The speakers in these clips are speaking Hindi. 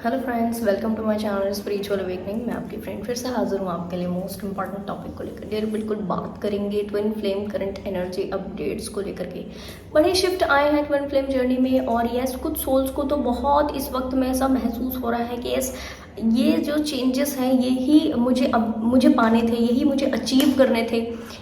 Hello friends, welcome to my channel spiritual awakening. मैं आपकी फ्रेंड फिर से हाजिर हूँ आपके लिए मोस्ट इंपॉर्टेंट टॉपिक को लेकर। डियर बिल्कुल बात करेंगे twin flame current energy updates को लेकर के। बड़े शिफ्ट आए हैं ट्विन फ्लेम जर्नी में, और यस कुछ सोल्स को तो बहुत इस वक्त में ऐसा महसूस हो रहा है कि यस ये जो चेंजेस हैं यही मुझे पाने थे, यही मुझे अचीव करने थे।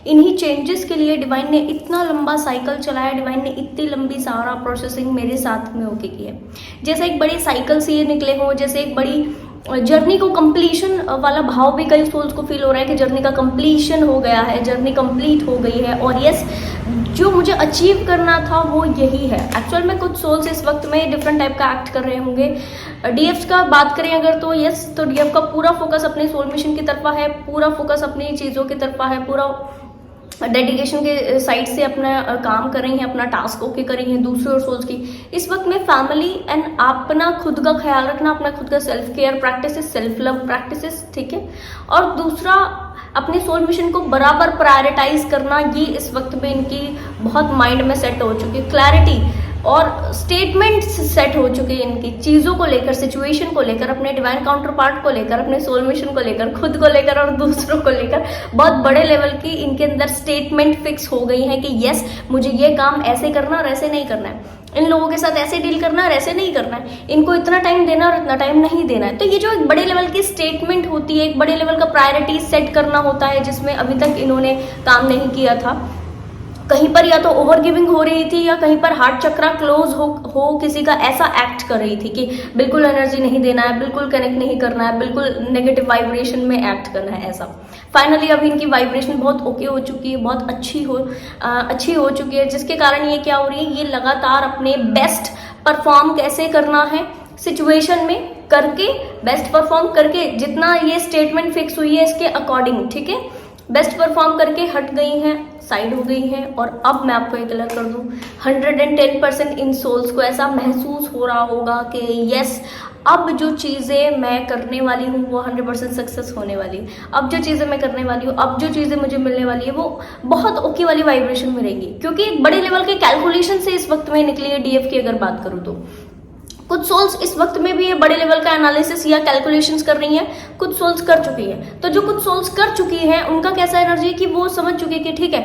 इन्हीं चेंजेस के लिए डिवाइन ने इतना लंबा साइकिल चलाया, डिवाइन ने इतनी लंबी सारा प्रोसेसिंग मेरे साथ में होके की है। जैसे एक बड़ी साइकिल से ये निकले हो, जैसे एक बड़ी जर्नी को कंप्लीशन वाला भाव भी कई सोल्स को फील हो रहा है कि जर्नी का कंप्लीशन हो गया है, जर्नी कंप्लीट हो गई है, और यस जो मुझे अचीव करना था वो यही है। एक्चुअल में कुछ सोल्स इस वक्त में डिफरेंट टाइप का एक्ट कर रहे होंगे। डीएफ का बात करें अगर तो यस, तो डीएफ का पूरा फोकस अपने सोल मिशन की तरफा है, पूरा फोकस अपनी चीज़ों की तरफा है, पूरा डेडिकेशन के साइड से अपना काम कर रही हैं, अपना टास्क ओके कर रही हैं। दूसरे और सोल्स की इस वक्त में फैमिली एंड अपना खुद का ख्याल रखना, अपना खुद का self care practices, self love practices, ठीक है। और दूसरा अपने सोल मिशन को बराबर प्रायोरिटाइज करना, ये इस वक्त में इनकी बहुत माइंड में सेट हो चुकी है। क्लैरिटी और स्टेटमेंट सेट हो चुके हैं इनकी चीज़ों को लेकर, सिचुएशन को लेकर, अपने डिवाइन काउंटर पार्ट को लेकर, अपने सोल मिशन को लेकर, खुद को लेकर और दूसरों को लेकर। बहुत बड़े लेवल की इनके अंदर स्टेटमेंट फिक्स हो गई है कि यस मुझे ये काम ऐसे करना और ऐसे नहीं करना है, इन लोगों के साथ ऐसे डील करना और ऐसे नहीं करना है, इनको इतना टाइम देना और इतना टाइम नहीं देना है। तो ये जो एक बड़े लेवल की स्टेटमेंट होती है, एक बड़े लेवल का प्रायोरिटी सेट करना होता है, जिसमें अभी तक इन्होंने काम नहीं किया था। कहीं पर या तो ओवर गिविंग हो रही थी, या कहीं पर हार्ट चक्रा क्लोज हो किसी का, ऐसा एक्ट कर रही थी कि बिल्कुल एनर्जी नहीं देना है, बिल्कुल कनेक्ट नहीं करना है, बिल्कुल नेगेटिव वाइब्रेशन में एक्ट करना है, ऐसा। फाइनली अभी इनकी वाइब्रेशन बहुत ओके हो चुकी है, बहुत अच्छी हो चुकी है, जिसके कारण ये क्या हो रही है, ये लगातार अपने बेस्ट परफॉर्म कैसे करना है सिचुएशन में करके, बेस्ट परफॉर्म करके, जितना ये स्टेटमेंट फिक्स हुई है इसके अकॉर्डिंग, ठीक है, बेस्ट परफॉर्म करके हट गई हैं, साइड हो गई हैं। और अब मैं आपको ये क्लियर कर दूं, 110% इन सोल्स को ऐसा महसूस हो रहा होगा कि यस अब जो चीज़ें मैं करने वाली हूँ वो 100% सक्सेस होने वाली है। अब जो चीज़ें मैं करने वाली हूँ, अब जो चीज़ें मुझे मिलने वाली है वो बहुत ओके वाली वाइब्रेशन में रहेंगी, क्योंकि एक बड़े लेवल के कैलकुलेशन से इस वक्त में निकली है डीएफ की अगर बात करूँ तो। कुछ सोल्स इस वक्त में भी ये बड़े लेवल का एनालिसिस या कैलकुलेशंस कर रही हैं, कुछ सोल्स कर चुकी हैं। तो जो कुछ सोल्स कर चुकी हैं उनका कैसा एनर्जी है कि वो समझ चुकी है कि ठीक है,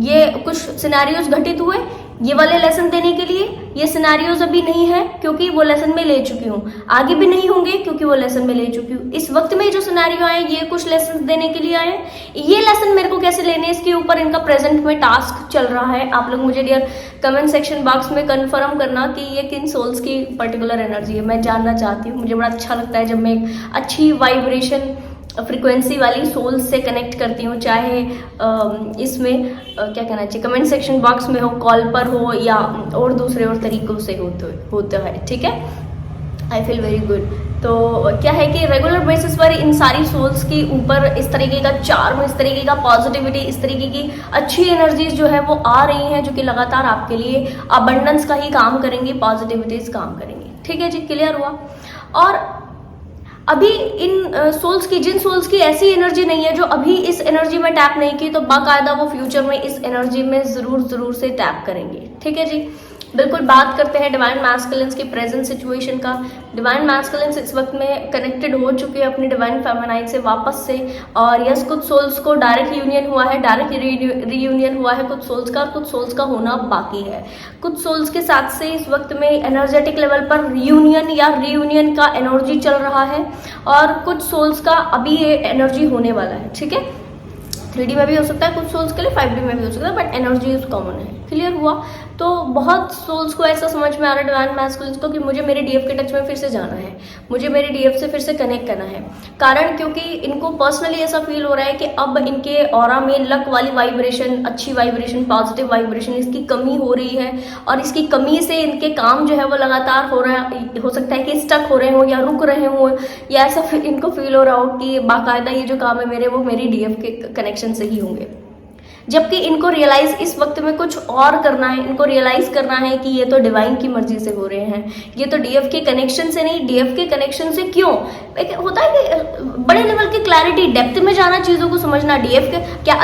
ये कुछ सिनेरियोज घटित हुए ये वाले लेसन देने के लिए, ये सिनेरियोज अभी नहीं है क्योंकि वो लेसन में ले चुकी हूँ, आगे भी नहीं होंगे क्योंकि वो लेसन में ले चुकी हूँ। इस वक्त में जो सिनेरियो आए ये कुछ लेसन देने के लिए आए, ये लेसन मेरे को कैसे लेने, इसके ऊपर इनका प्रेजेंट में टास्क चल रहा है। आप लोग मुझे डियर कमेंट सेक्शन बॉक्स में कंफर्म करना कि ये किन सोल्स की पर्टिकुलर एनर्जी है, मैं जानना चाहती हूँ। मुझे बड़ा अच्छा लगता है जब मैं एक अच्छी वाइब्रेशन फ्रीक्वेंसी वाली सोल्स से कनेक्ट करती हूँ, चाहे इसमें क्या कहना चाहिए, कमेंट सेक्शन बॉक्स में हो, कॉल पर हो, या और दूसरे और तरीकों से होता है, ठीक है। I feel very good. तो क्या है कि रेगुलर बेसिस पर इन सारी सोल्स के ऊपर इस तरीके का चार्म, इस तरीके का पॉजिटिविटी, इस तरीके की अच्छी एनर्जीज जो है वो आ रही हैं, जो कि लगातार आपके लिए अबंडेंस का ही काम करेंगी, पॉजिटिविटीज काम करेंगी, ठीक है जी। क्लियर हुआ। और अभी इन सोल्स की, जिन सोल्स की ऐसी एनर्जी नहीं है, जो अभी इस एनर्जी में टैप नहीं की, तो बाकायदा वो फ्यूचर में इस एनर्जी में जरूर से टैप करेंगे, ठीक है जी। बिल्कुल बात करते हैं डिवाइन मैस्कुलिन्स की प्रेजेंट सिचुएशन का। डिवाइन मैस्कुलिन्स इस वक्त में कनेक्टेड हो चुके हैं अपनी डिवाइन फेमिनाइन से वापस से, और यस कुछ सोल्स को डायरेक्ट यूनियन हुआ है, डायरेक्ट रीयूनियन हुआ है कुछ सोल्स का, और कुछ सोल्स का होना बाकी है। कुछ सोल्स के साथ से इस वक्त में एनर्जेटिक लेवल पर यूनियन या रीयूनियन का एनर्जी चल रहा है, और कुछ सोल्स का अभी ये एनर्जी होने वाला है, ठीक है। 3D में भी हो सकता है कुछ सोल्स के लिए, 5D में भी हो सकता है, बट एनर्जी इज कॉमन है। क्लियर हुआ। तो बहुत सोल्स को ऐसा समझ में आ रहा है डिवाइन मैस्कुलिन्स को कि मुझे मेरे डीएफ के टच में फिर से जाना है, मुझे मेरे डीएफ से फिर से कनेक्ट करना है। कारण क्योंकि इनको पर्सनली ऐसा फील हो रहा है कि अब इनके ऑरा में लक वाली वाइब्रेशन, अच्छी वाइब्रेशन, पॉजिटिव वाइब्रेशन, इसकी कमी हो रही है, और इसकी कमी से इनके काम जो है वो लगातार हो सकता है कि स्टक हो रहे हो या रुक रहे हो, या ऐसा इनको फील हो रहा हो कि बाकायदा ये जो काम है मेरे, वो मेरी डीएफ के कनेक्शन से ही होंगे। जबकि इनको रियलाइज इस वक्त में कुछ और करना है, इनको रियलाइज करना है कि ये तो डिवाइन की मर्जी से हो रहे हैं, ये तो डीएफ के कनेक्शन से नहीं, डीएफ के कनेक्शन से क्यों होता है कि बड़े लेवल की क्लैरिटी, डेप्थ में जाना, चीज़ों को समझना। डीएफ के क्या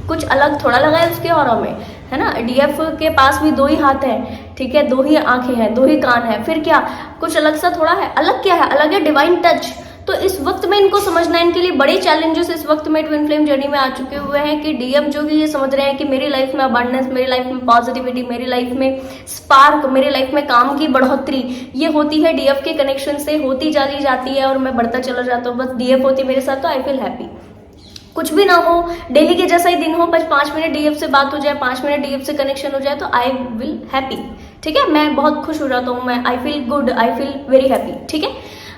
कुछ अलग थोड़ा लगा है उसके ऑरा में, है ना। डीएफ के पास भी 2 ही हाथ हैं, ठीक है, 2 ही आंखें हैं, 2 ही कान है, फिर क्या कुछ अलग सा थोड़ा है? अलग क्या है? अलग है डिवाइन टच। तो इस वक्त में इनको समझना है, इनके लिए बड़े चैलेंजेस इस वक्त में ट्विन फ्लेम जर्नी में आ चुके हुए हैं कि डीएफ जो कि ये समझ रहे हैं कि मेरी लाइफ में अबंडेंस, मेरी लाइफ में पॉजिटिविटी, मेरी लाइफ में स्पार्क, मेरी लाइफ में काम की बढ़ोतरी, ये होती है डीएफ के कनेक्शन से, होती चली जाती है और मैं बढ़ता चला जाता हूँ। बस डीएफ होती मेरे साथ तो आई फील हैप्पी। कुछ भी ना हो, डेली के जैसा ही दिन हो, बस 5 मिनट डीएफ से बात हो जाए, 5 मिनट डीएफ से कनेक्शन हो जाए तो आई विल हैप्पी। ठीक है, मैं बहुत खुश हो जाता हूँ, मैं I feel good, I feel very happy. ठीक है,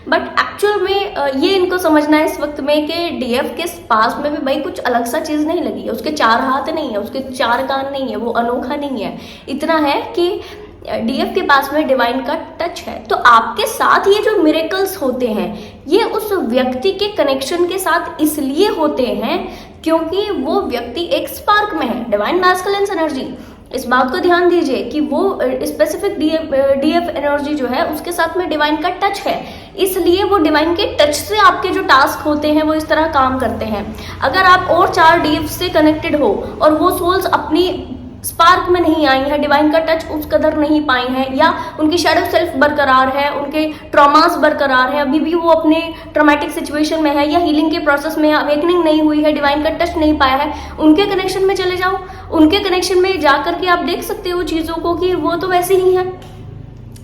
बट एक्चुअल में ये इनको समझना है इस वक्त में कि डीएफ के पास में भी भाई कुछ अलग सा चीज नहीं लगी है, उसके 4 हाथ नहीं है, उसके 4 कान नहीं है, वो अनोखा नहीं है। इतना है कि डीएफ के पास में डिवाइन का टच है। तो आपके साथ ये जो मिरेकल्स होते हैं ये उस व्यक्ति के कनेक्शन के साथ इसलिए होते हैं क्योंकि वो व्यक्ति एक स्पार्क में है, डिवाइन मैस्कुलिन एनर्जी। इस बात को ध्यान दीजिए कि वो स्पेसिफिक डीएफ एनर्जी जो है उसके साथ में डिवाइन का टच है, इसलिए वो डिवाइन के टच से आपके जो टास्क होते हैं वो इस तरह काम करते हैं। अगर आप और 4 डीएफ से कनेक्टेड हो और वो सोल्स अपनी स्पार्क में नहीं आई है, डिवाइन का टच उस कदर नहीं पाई है, या उनकी शैडो सेल्फ बरकरार है, उनके ट्रॉमास बरकरार है, अभी भी वो अपने ट्रॉमेटिक सिचुएशन में है, या हीलिंग के प्रोसेस में अवेकनिंग नहीं हुई है, डिवाइन का टच नहीं पाया है, उनके कनेक्शन में चले जाओ। उनके कनेक्शन में जा करके आप देख सकते हो चीजों को कि वो तो वैसे ही है,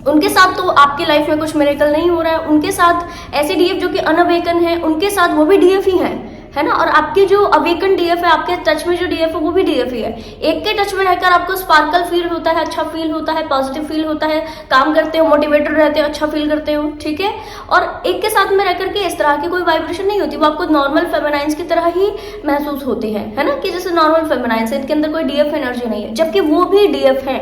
उनके साथ तो आपकी लाइफ में कुछ मिरेकल नहीं हो रहा है। उनके साथ ऐसे डीएफ जो कि अनअवेकन है, उनके साथ वो भी डीएफ ही है ना। और आपके जो अवेकन डीएफ है, आपके टच में जो डीएफ है वो भी डीएफ ही है। एक के टच में रहकर आपको स्पार्कल फील होता है, अच्छा फील होता है, पॉजिटिव फील होता है, काम करते हो, मोटिवेटेड रहते हो, अच्छा फील करते हो। ठीक है, और एक के साथ में रहकर के इस तरह की कोई वाइब्रेशन नहीं होती, वो आपको नॉर्मल फेमिनाइंस की तरह ही महसूस होते हैं, है ना, कि जैसे नॉर्मल फेमिनाइंस है, इनके अंदर कोई डीएफ एनर्जी नहीं है, जबकि वो भी डीएफ है।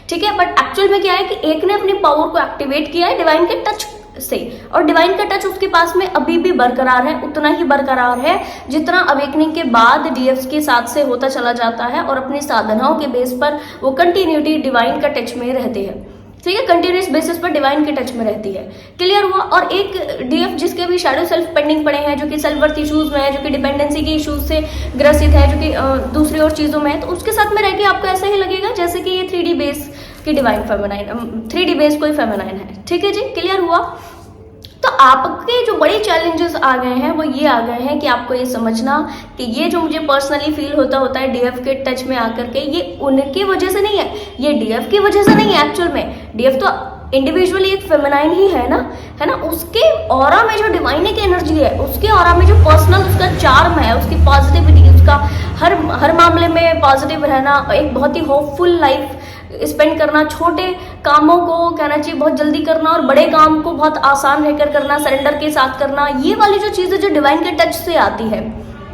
ठीक है, बट एक्चुअल में क्या है कि एक ने अपनी पावर को एक्टिवेट किया है डिवाइन के टच से, और डिवाइन का टच उसके पास में अभी भी बरकरार है, उतना ही बरकरार है जितना अवेकनिंग के बाद डीएफ के साथ से होता चला जाता है, और अपनी साधनाओं के बेस पर वो कंटिन्यूटी डिवाइन का टच में रहते हैं। ठीक है, कंटिन्यूस बेसिस पर डिवाइन के टच में रहती है। क्लियर हुआ। और एक डीएफ जिसके भी शैडो सेल्फ पेंडिंग पड़े हैं, जो कि सेल्फ वर्थ इश्यूज में है, जो कि डिपेंडेंसी के इश्यूज से ग्रसित है, जो कि दूसरी और चीजों में है, तो उसके साथ में रह के आपको ऐसा ही लगेगा जैसे कि ये 3D बेस की डिवाइन फेमिनाइन, 3D बेस कोई फेमिनाइन है। ठीक है जी, क्लियर हुआ। तो आपके जो बड़े चैलेंजेस आ गए हैं वो ये आ गए हैं कि आपको ये समझना कि ये जो मुझे पर्सनली फील होता है डीएफ के टच में आकर के, ये उनकी वजह से नहीं है, ये डीएफ की वजह से नहीं है। एक्चुअल में डीएफ तो इंडिविजुअली एक फेमिनाइन ही है ना, उसके ऑरा में जो डिवाइन की एनर्जी है, उसके ऑरा में जो पर्सनल उसका चार्म है, उसकी पॉजिटिविटी, उसका हर मामले में पॉजिटिव रहना, एक बहुत ही होपफुल लाइफ स्पेंड करना, छोटे कामों को कहना चाहिए बहुत जल्दी करना और बड़े काम को बहुत आसान रहकर करना, सरेंडर के साथ करना, ये वाली जो चीजें जो डिवाइन के टच से आती है।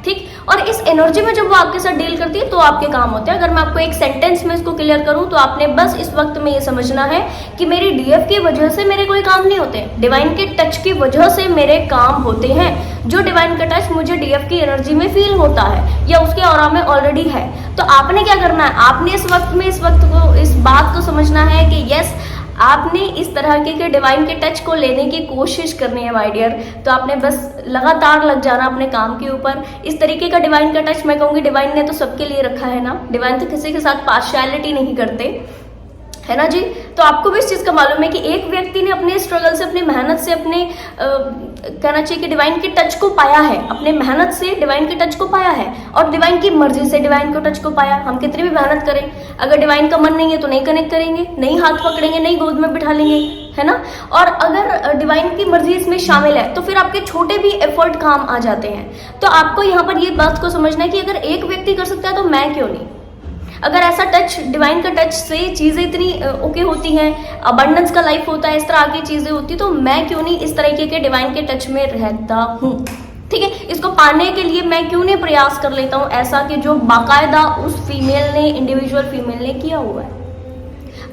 ठीक, और इस एनर्जी में जब वो आपके साथ डील करती है तो आपके काम होते हैं। अगर मैं आपको एक सेंटेंस में इसको क्लियर करूं तो आपने बस इस वक्त में ये समझना है कि मेरी डीएफ की वजह से मेरे कोई काम नहीं होते, डिवाइन के टच की वजह से मेरे काम होते हैं। जो डिवाइन का टच मुझे डीएफ की एनर्जी में फील होता है या उसके ऑरा में ऑलरेडी है, तो आपने क्या करना है, आपने इस वक्त में इस बात को समझना है कि यस, आपने इस तरह के डिवाइन के टच को लेने की कोशिश करनी है माय डियर। तो आपने बस लगातार लग जाना अपने काम के ऊपर। इस तरीके का डिवाइन का टच मैं कहूँगी डिवाइन ने तो सबके लिए रखा है ना, डिवाइन तो किसी के साथ पार्शियलिटी नहीं करते, है ना जी। तो आपको भी इस चीज का मालूम है कि एक व्यक्ति ने अपने स्ट्रगल से, अपनी मेहनत से, अपने कहना चाहिए कि डिवाइन के टच को पाया है, अपने मेहनत से डिवाइन के टच को पाया है, और डिवाइन की मर्जी से डिवाइन को टच को पाया। हम कितनी भी मेहनत करें, अगर डिवाइन का मन नहीं है तो नहीं कनेक्ट करेंगे, नहीं हाथ पकड़ेंगे, नहीं गोद में बिठा लेंगे, है ना। और अगर डिवाइन की मर्जी इसमें शामिल है तो फिर आपके छोटे भी एफर्ट काम आ जाते हैं। तो आपको यहाँ पर ये बात को समझना है कि अगर एक व्यक्ति कर सकता है तो मैं क्यों नहीं। अगर ऐसा टच, डिवाइन का टच से चीजें इतनी ओके होती हैं, अबंडेंस का लाइफ होता है, इस तरह की चीजें होती, तो मैं क्यों नहीं इस तरीके के डिवाइन के टच में रहता हूँ। ठीक है, इसको पाने के लिए मैं क्यों नहीं प्रयास कर लेता हूँ ऐसा कि जो बाकायदा उस फीमेल ने, इंडिविजुअल फीमेल ने किया हुआ है।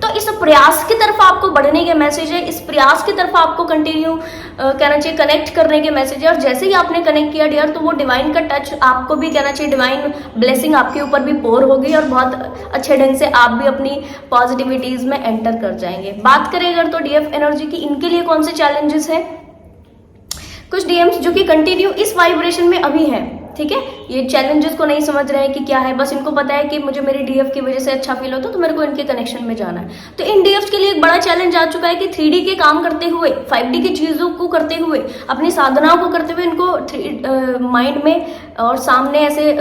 तो इस प्रयास की तरफ आपको बढ़ने के मैसेज है, इस प्रयास की तरफ आपको कंटिन्यू कहना चाहिए कनेक्ट करने के मैसेज है। और जैसे ही आपने कनेक्ट किया डियर, तो वो डिवाइन का टच आपको भी कहना चाहिए, डिवाइन ब्लेसिंग आपके ऊपर भी पोर हो गई और बहुत अच्छे ढंग से आप भी अपनी पॉजिटिविटीज में एंटर कर जाएंगे। बात करें अगर तो डीएफ एनर्जी की, इनके लिए कौन से चैलेंजेस है। कुछ डीएम्स जो कि कंटिन्यू इस वाइब्रेशन में अभी हैं, ठीक है, ये चैलेंजेस को नहीं समझ रहे हैं कि क्या है, बस इनको पता है कि मुझे मेरे डीएफ की वजह से अच्छा फील होता है तो मेरे को इनके कनेक्शन में जाना है। तो इन डीएफ के लिए एक बड़ा चैलेंज आ चुका है कि 3D के काम करते हुए, 5D की चीजों को करते हुए, अपनी साधनाओं को करते हुए इनको माइंड में और सामने ऐसे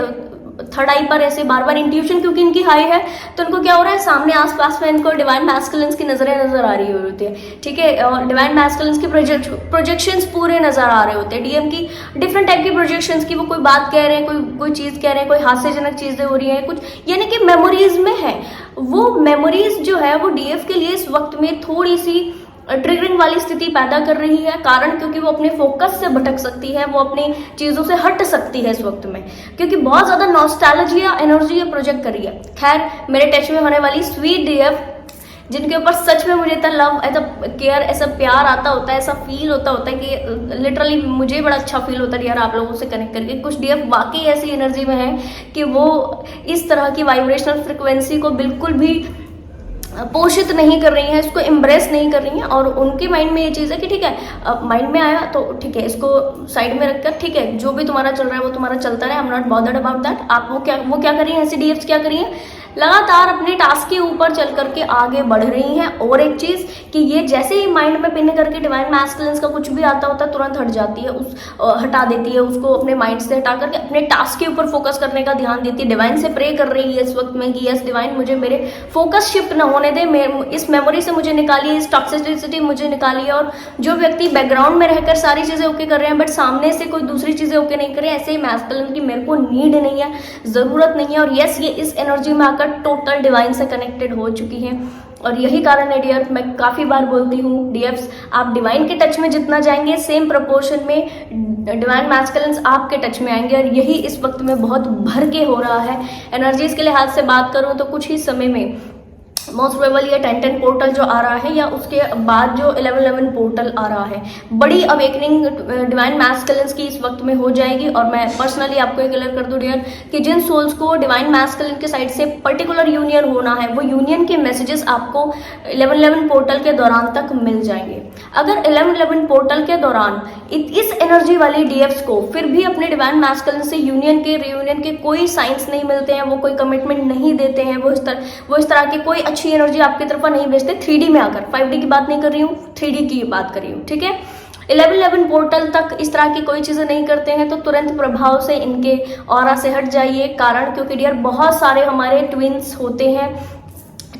थर्ड आई पर ऐसे बार बार इंट्यूशन, क्योंकि इनकी हाई है तो इनको क्या हो रहा है, सामने आसपास में इनको डिवाइन मैस्कुलिन्स की नजरें नजर आ रही होती है, ठीक है, और डिवाइन मैस्कुलिन्स की प्रोजेक्शंस पूरे नजर आ रहे होते हैं, डीएम की डिफरेंट टाइप की प्रोजेक्शंस की, वो कोई बात कह रहे हैं, कोई चीज कह रहे हैं, कोई हास्यजनक चीजें हो रही है कुछ, यानी कि मेमोरीज में है। वो मेमोरीज जो है वो डीएफ के लिए इस वक्त में थोड़ी सी ट्रिगरिंग वाली स्थिति पैदा कर रही है। कारण क्योंकि वो अपने फोकस से भटक सकती है, वो अपनी चीजों से हट सकती है इस वक्त में, क्योंकि बहुत ज्यादा नॉस्टैल्जिया एनर्जी ये प्रोजेक्ट कर रही है। खैर, मेरे टच में होने वाली स्वीट डीएफ, जिनके ऊपर सच में मुझे इतना लव, ऐसा केयर, ऐसा प्यार आता होता है, ऐसा फील होता है कि लिटरली मुझे बड़ा अच्छा फील होता है यार आप लोगों से कनेक्ट करके। कुछ डीएफ वाकई ऐसी एनर्जी में है कि वो इस तरह की वाइब्रेशनल फ्रिक्वेंसी को बिल्कुल भी पोषित नहीं कर रही है, इसको एम्ब्रेस नहीं कर रही है, और उनके माइंड में ये चीज़ है कि ठीक है, माइंड में आया तो ठीक है, इसको साइड में रखकर ठीक है, जो भी तुम्हारा चल रहा है वो तुम्हारा चलता रहे, I am not bothered about that. आप वो क्या कर रही है, ऐसी डीएफ्स क्या कर रही है, लगातार अपने टास्क के ऊपर चल करके आगे बढ़ रही हैं। और एक चीज कि ये जैसे ही माइंड में पिन करके डिवाइन मैस्कुलिन्स का कुछ भी आता होता है तुरंत हट जाती है, हटा देती है उसको, अपने माइंड से हटा करके अपने टास्क के ऊपर फोकस करने का ध्यान देती है। डिवाइन से प्रे कर रही है इस वक्त में कि यस डिवाइन, मुझे मेरे फोकस शिफ्ट न होने दे, इस मेमोरी से मुझे निकालिए, इस टॉक्सिसिटी मुझे निकालिए। और जो व्यक्ति बैकग्राउंड में रहकर सारी चीजें ओके कर रहे हैं बट सामने से कोई दूसरी चीजें ओके नहीं कर रहे, ऐसे ही मैस्कुलिन की मेरे को नीड नहीं है, जरूरत नहीं है। और यस, ये इस एनर्जी में आकर टोटल डिवाइन से कनेक्टेड हो चुकी हैं। और यही कारण है डियर, मैं काफी बार बोलती हूँ डीएफ्स, आप डिवाइन के टच में जितना जाएंगे सेम प्रपोर्शन में डिवाइन मैस्कुलिन्स आपके टच में आएंगे। और यही इस वक्त में बहुत भर के हो रहा है। एनर्जीज के लिहाज से बात करूँ तो कुछ ही समय में मोस्ट प्रोबेबली ये 10-10 पोर्टल जो आ रहा है या उसके बाद जो 11-11 पोर्टल आ रहा है, बड़ी अवेकनिंग डिवाइन मैस्कुलिन्स की इस वक्त में हो जाएगी। और मैं पर्सनली आपको ये क्लियर कर दूं डियर कि जिन सोल्स को डिवाइन मैस्कुलिन के साइड से पर्टिकुलर यूनियन होना है, वो यूनियन के मैसेजेस आपको 11-11 पोर्टल के दौरान तक मिल जाएंगे। अगर 11-11 पोर्टल के दौरान इस एनर्जी वाली डीएफ्स को फिर भी अपने डिवाइन मैस्कुलिन से यूनियन के रियूनियन के कोई साइंस नहीं मिलते हैं, वो कोई कमिटमेंट नहीं देते हैं, वो इस तरह के कोई अच्छी एनर्जी आपकी तरफ नहीं भेजते 3D में आकर, 5D की बात नहीं कर रही हूँ, 3D की बात कर रही हूँ, ठीक है। 11-11 पोर्टल तक इस तरह की कोई चीजें नहीं करते हैं तो तुरंत प्रभाव से इनके ऑरा से हट जाइए। कारण क्योंकि डियर बहुत सारे हमारे ट्विंस होते हैं,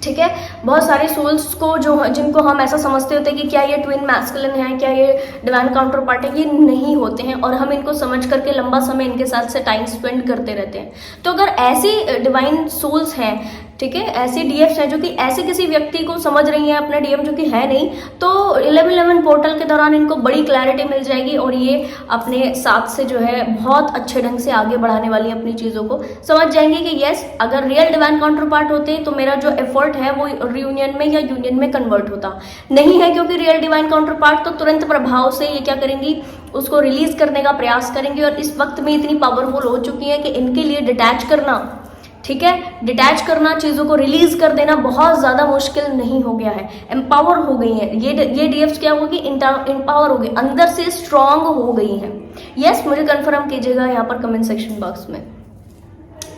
ठीक है, बहुत सारे सोल्स को जिनको हम ऐसा समझते होते हैं कि क्या ये ट्विन मैस्कुलिन है, क्या ये डिवाइन काउंटर पार्ट है, ये नहीं होते हैं। और हम इनको समझ करके लंबा समय इनके साथ से टाइम स्पेंड करते रहते हैं। तो अगर ऐसी डिवाइन सोल्स हैं, ठीक है, ऐसी डीएफ्स हैं जो कि ऐसे किसी व्यक्ति को समझ रही हैं अपना डीएम जो कि है नहीं, तो 11-11 पोर्टल के दौरान इनको बड़ी क्लैरिटी मिल जाएगी और ये अपने साथ से जो है बहुत अच्छे ढंग से आगे बढ़ाने वाली अपनी चीज़ों को समझ जाएंगे कि यस, अगर रियल डिवाइन काउंटर पार्ट होते तो मेरा जो एफर्ट है वो रियूनियन में या यूनियन में कन्वर्ट होता नहीं है। क्योंकि रियल डिवाइन काउंटर पार्ट तो तुरंत प्रभाव से ये क्या करेंगी, उसको रिलीज करने का प्रयास करेंगे। और इस वक्त में इतनी पावरफुल हो चुकी है कि इनके लिए डिटैच करना, ठीक है, डिटैच करना, चीजों को रिलीज कर देना बहुत ज्यादा मुश्किल नहीं हो गया है। एम्पावर हो गई है ये डीएफ्स, क्या होगी, एम्पावर हो गई, अंदर से स्ट्रांग हो गई है। यस, मुझे कंफर्म कीजिएगा यहाँ पर कमेंट सेक्शन बॉक्स में,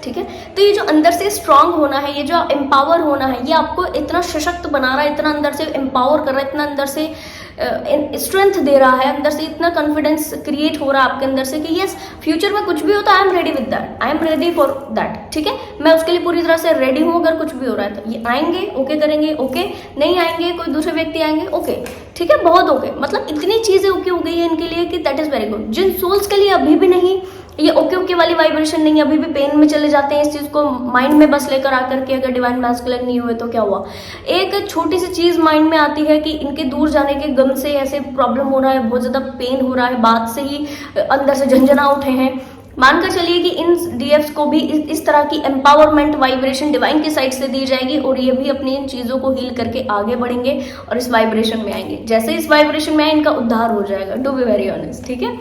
ठीक है। तो ये जो अंदर से स्ट्रांग होना है, ये जो एम्पावर होना है, ये आपको इतना सशक्त बना रहा है, इतना अंदर से एम्पावर कर रहा है, इतना अंदर से स्ट्रेंथ दे रहा है, अंदर से इतना कॉन्फिडेंस क्रिएट हो रहा है आपके अंदर से कि यस, फ्यूचर में कुछ भी होता है I am ready with that, I am ready for that, ठीक है, मैं उसके लिए पूरी तरह से रेडी हूँ। अगर कुछ भी हो रहा है तो ये आएंगे, ओके करेंगे, ओके, नहीं आएंगे, कोई दूसरे व्यक्ति आएंगे, ओके, ठीक है, बहुत ओके, मतलब इतनी चीजें ओके हो गई है इनके लिए कि दैट इज वेरी गुड। जिन सोल्स के लिए अभी भी नहीं, ये ओके ओके वाली वाइब्रेशन नहीं, अभी भी पेन में चले जाते हैं, इस चीज को माइंड में बस लेकर आकर के अगर डिवाइन मैस्कुलिन नहीं हुए तो क्या हुआ, एक छोटी सी चीज माइंड में आती है कि इनके दूर जाने के गम से ऐसे प्रॉब्लम हो रहा है, बहुत ज्यादा पेन हो रहा है, बात से ही अंदर से झंझना उठे हैं। मानकर चलिए कि इन डीएफ्स को भी इस तरह की एम्पावरमेंट वाइब्रेशन डिवाइन की साइड से दी जाएगी और ये भी अपनी इन चीजों को हील करके आगे बढ़ेंगे और इस वाइब्रेशन में आएंगे। जैसे इस वाइब्रेशन में आए इनका उद्धार हो जाएगा, टू बी वेरी ऑनेस्ट, ठीक है।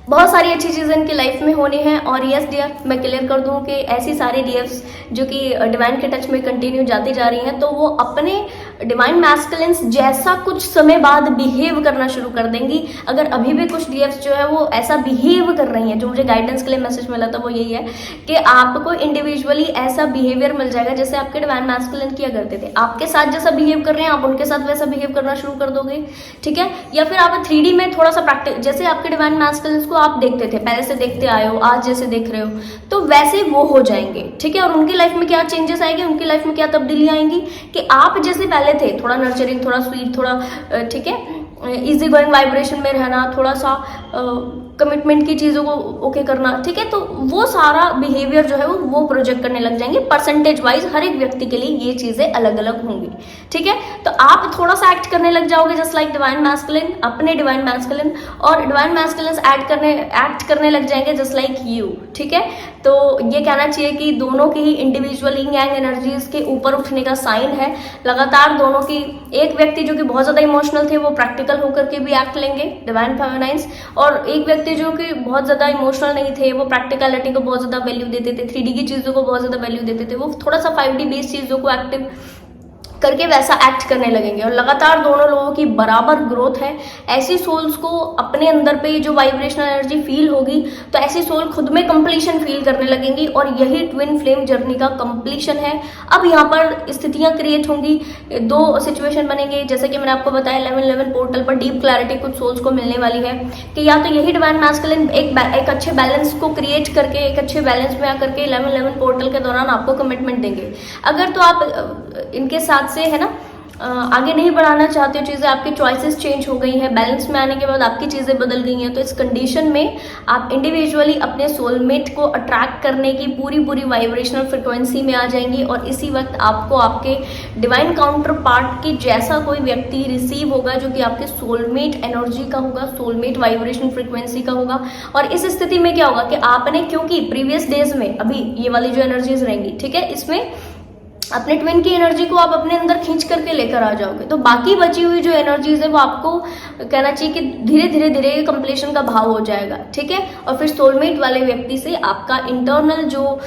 बहुत सारी अच्छी चीज़ें इनकी लाइफ में होनी है। और यस डियर, मैं क्लियर कर दूं कि ऐसी सारी डीएफ्स जो कि डिवाइन के टच में कंटिन्यू जाती जा रही हैं, तो वो अपने डिवाइन मैस्कुलिन्स जैसा कुछ समय बाद बिहेव करना शुरू कर देंगी। अगर अभी भी कुछ डीएफ्स जो है वो ऐसा बिहेव कर रही हैं, जो मुझे गाइडेंस के लिए मैसेज मिला था वो यही है कि आपको इंडिविजुअली ऐसा बिहेवियर मिल जाएगा जैसे आपके डिवाइन मैस्कुलिन किया करते थे। आपके साथ जैसा बिहेव कर रहे हैं आप उनके साथ वैसा बिहेव करना शुरू कर दोगे, ठीक है। या फिर आप 3D में थोड़ा सा प्रैक्टिस, जैसे आपके डिवाइन मैस्कुलिन्स को आप देखते थे, पहले से देखते आए हो, आज जैसे देख रहे हो, तो वैसे वो हो जाएंगे, ठीक है। और उनकी लाइफ में क्या चेंजेस आएंगे, उनकी लाइफ में क्या तब्दीली आएंगी कि आप जैसे पहले थे, थोड़ा नर्चरिंग, थोड़ा स्वीट, थोड़ा ठीक है, इजी गोइंग वाइब्रेशन में रहना, थोड़ा सा कमिटमेंट की चीज़ों को ओके करना, ठीक है। तो वो सारा बिहेवियर जो है वो प्रोजेक्ट करने लग जाएंगे। परसेंटेज वाइज हर एक व्यक्ति के लिए ये चीज़ें अलग अलग होंगी, ठीक है। तो आप थोड़ा सा एक्ट करने लग जाओगे जस्ट लाइक डिवाइन मैस्कुलिन, अपने डिवाइन मैस्कुलिन, और डिवाइन मैस्कुलिन्स एक्ट करने लग जाएंगे जस्ट लाइक यू, ठीक है। तो ये कहना चाहिए कि दोनों की ही इंडिविजुअल यिंग यांग एनर्जीज के ऊपर उठने का साइन है। लगातार दोनों की, एक व्यक्ति जो कि बहुत ज़्यादा इमोशनल थे वो प्रैक्टिकल होकर के भी एक्ट लेंगे डिवाइन फेमिनाइन्स, और एक व्यक्ति जो कि बहुत ज़्यादा इमोशनल नहीं थे, वो प्रैक्टिकलिटी को बहुत ज़्यादा वैल्यू देते थे, 3D की चीज़ों को बहुत ज़्यादा वैल्यू देते थे, वो थोड़ा सा 5D बेस्ड चीज़ों को एक्टिव करके वैसा एक्ट करने लगेंगे। और लगातार दोनों लोगों की बराबर ग्रोथ है। ऐसी सोल्स को अपने अंदर पे जो वाइब्रेशनल एनर्जी फील होगी तो ऐसी सोल खुद में कंप्लीशन फील करने लगेंगी, और यही ट्विन फ्लेम जर्नी का कंप्लीशन है। अब यहाँ पर स्थितियां क्रिएट होंगी, दो सिचुएशन बनेंगे, जैसे कि मैंने आपको बताया 1111 पोर्टल पर डीप क्लैरिटी कुछ सोल्स को मिलने वाली है कि या तो यही डिवाइन मैस्कुलिन एक अच्छे बैलेंस को क्रिएट करके, एक अच्छे बैलेंस में आकर के 1111 पोर्टल के दौरान आपको कमिटमेंट देंगे। अगर तो आप इनके साथ से है ना आगे नहीं बढ़ाना चाहते हो, चीज़ें आपकी चॉइसेस चेंज हो गई हैं, बैलेंस में आने के बाद आपकी चीज़ें बदल गई हैं, तो इस कंडीशन में आप इंडिविजुअली अपने सोलमेट को अट्रैक्ट करने की पूरी वाइब्रेशनल फ्रिक्वेंसी में आ जाएंगी, और इसी वक्त आपको आपके डिवाइन काउंटर पार्ट के जैसा कोई व्यक्ति रिसीव होगा जो कि आपके सोलमेट एनर्जी का होगा, सोलमेट वाइब्रेशन फ्रिक्वेंसी का होगा। और इस स्थिति में क्या होगा कि आपने, क्योंकि प्रीवियस डेज में अभी ये वाली जो एनर्जीज रहेंगी, ठीक है, इसमें अपने ट्विन की एनर्जी को आप अपने अंदर खींच करके लेकर आ जाओगे, तो बाकी बची हुई जो एनर्जीज है वो आपको कहना चाहिए कि धीरे धीरे कंप्लीशन का भाव हो जाएगा, ठीक है। और फिर सोलमेट वाले व्यक्ति से आपका इंटरनल जो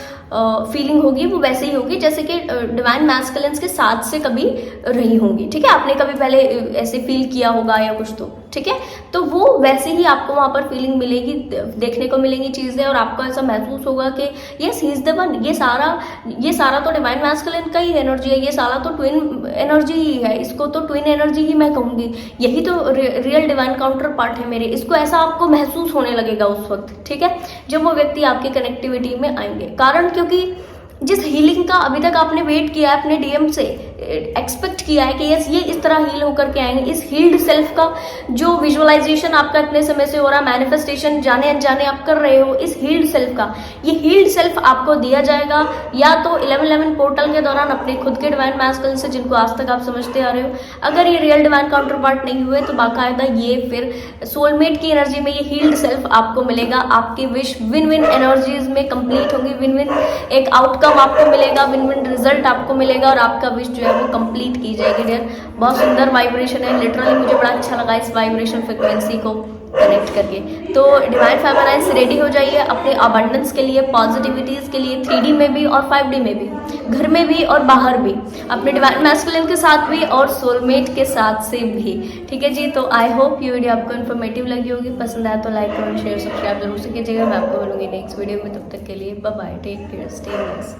फीलिंग होगी वो वैसे ही होगी जैसे कि डिवाइन मैस्कुलिन्स के साथ से कभी रही होंगी, ठीक है। आपने कभी पहले ऐसे फील किया होगा या कुछ, तो ठीक है, तो वो वैसे ही आपको वहां पर फीलिंग मिलेगी, देखने को मिलेंगी चीजें, और आपको ऐसा महसूस होगा कि yes he is the one. ये सारा तो डिवाइन मैस्कुलिन का ही एनर्जी है, ये सारा तो ट्विन एनर्जी ही है, इसको तो ट्विन एनर्जी ही मैं कहूंगी, यही तो रियल डिवाइन काउंटर पार्ट है मेरे। इसको ऐसा आपको महसूस होने लगेगा उस वक्त, ठीक है, जब वो व्यक्ति आपकी कनेक्टिविटी में आएंगे। कारण क्योंकि जिस हीलिंग का अभी तक आपने वेट किया है, अपने डीएम से एक्सपेक्ट किया है कि यस ये इस तरह हील होकर के आएंगे, इस हील्ड सेल्फ का जो विजुअलाइजेशन आपका इतने समय से हो रहा है, मैनिफेस्टेशन जाने अनजाने आप कर रहे हो, इस हील्ड सेल्फ का, ये हील्ड सेल्फ आपको दिया जाएगा या तो 1111 पोर्टल के दौरान अपने खुद के डिवाइन मैस्कुलिन से, जिनको आज तक आप समझते आ रहे हो। अगर ये रियल डिवाइन काउंटर पार्ट नहीं हुए तो बाकायदा ये फिर सोलमेट की एनर्जी में ये हील्ड सेल्फ आपको मिलेगा। आपकी विश विन विन एनर्जीज में कंप्लीट होगी, विन विन एक आउटकम आपको मिलेगा, विन विन रिजल्ट आपको मिलेगा, और आपका विश जो है वो कंप्लीट की जाएगी डियर। बहुत सुंदर वाइब्रेशन है, लिटरली मुझे बड़ा अच्छा लगा इस वाइब्रेशन फ्रिक्वेंसी को कनेक्ट करके। तो डिवाइन फेमिनाइन्स रेडी हो जाइए अपने अबंडेंस के लिए, पॉजिटिविटीज के लिए, 3D में भी और 5D में भी, घर में भी और बाहर भी, अपने डिवाइन मैस्कुलिन के साथ भी और सोलमेट के साथ से भी, ठीक है जी। तो आई होप ये वीडियो आपको इन्फॉर्मेटिव लगी होगी, पसंद आया तो लाइक कमेंट शेयर सब्सक्राइब जरूर से कीजिएगा। मैं आपको मिलूंगी नेक्स्ट वीडियो में, तब तक के लिए bye bye, take care, stay nice.